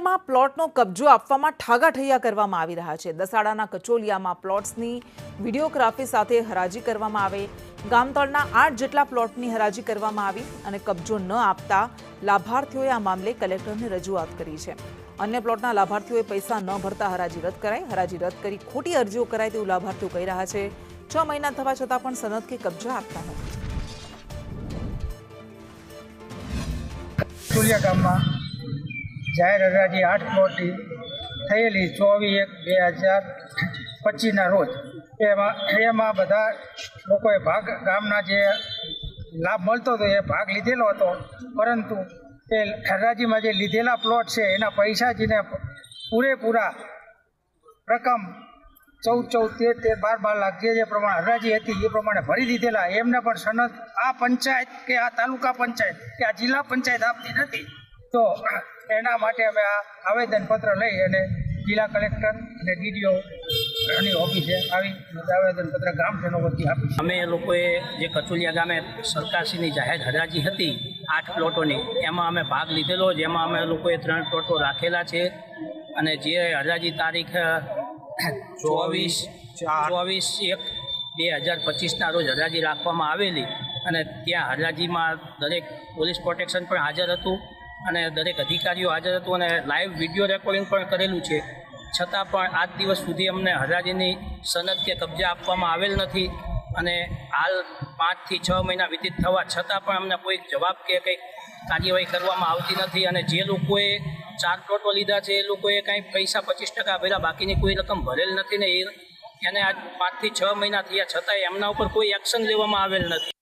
કચોલિયામાં પ્લોટનો કબજો આપવામાં ઠાગાઠૈયા કરવામાં આવી રહ્યા છે। દસાડાના કચોલિયામાં પ્લોટ્સની વિડીયોગ્રાફી સાથે હરાજી કરવામાં આવે। ગામતળના 8 જેટલા પ્લોટની હરાજી કરવામાં આવી અને કબજો ન આપતા લાભાર્થીઓએ આ મામલે કલેક્ટરને રજૂઆત કરી છે। અન્ય પ્લોટના લાભાર્થીઓએ પૈસા ન ભરતા હરાજી રદ કરાઈ। હરાજી રદ કરી ખોટી અરજીઓ કરાય તેવું લાભાર્થીઓ કહી રહ્યા છે। 6 મહિના થવા છતાં પણ સનદ કે કબજા આપતા નથી। કચોલિયા ગામમાં જાહેર હરાજી 8 પ્લોટની થયેલી 24/1/2025ના રોજ એમાં બધા લોકોએ ભાગ ગામના જે લાભ મળતો હતો એ ભાગ લીધેલો હતો, પરંતુ એ હરાજીમાં જે લીધેલા પ્લોટ છે એના પૈસા જેને પૂરેપૂરા રકમ 14, 13, 12 લાખ જે પ્રમાણે હરાજી હતી એ પ્રમાણે ભરી દીધેલા એમને પણ સનદ આ પંચાયત કે આ તાલુકા પંચાયત કે આ જિલ્લા પંચાયત આપતી નથી। તો એના માટે અમે આ આવેદનપત્ર લઈ અને જિલ્લા કલેક્ટર અને ડીડીઓ ની ઓફિસે આવી આવેદનપત્ર ગામજનો વતી આપી। અમે લોકોએ જે કચોલિયા ગામે સરકારશ્રીની જાહેર હરાજી હતી 8 પ્લોટોની, એમાં અમે ભાગ લીધેલો, જેમાં અમે લોકોએ 3 પ્લોટો રાખેલા છે અને જે હરાજી તારીખ 24/1/2025ના રોજ હરાજી રાખવામાં આવેલી અને ત્યાં હરાજીમાં દરેક પોલીસ પ્રોટેક્શન પણ હાજર હતું અને દરેક અધિકારીઓ હાજર હતું અને લાઈવ વિડીયો રેકોર્ડિંગ પણ કરેલું છે, છતાં પણ આજ દિવસ સુધી અમને હરાજીની સનદ કે કબજા આપવામાં આવેલ નથી અને હાલ 5 થી 6 મહિના વ્યતીત થવા છતાં પણ અમને કોઈ જવાબ કે કંઈક કાર્યવાહી કરવામાં આવતી નથી અને જે લોકોએ 4 પ્લોટો લીધા છે એ લોકોએ કાંઈ પૈસા 25% ભર્યા, બાકીની કોઈ રકમ ભરેલ નથી ને એને આજ 5 થી 6 મહિના થયા છતાં એમના ઉપર કોઈ એક્શન લેવામાં આવેલ નથી।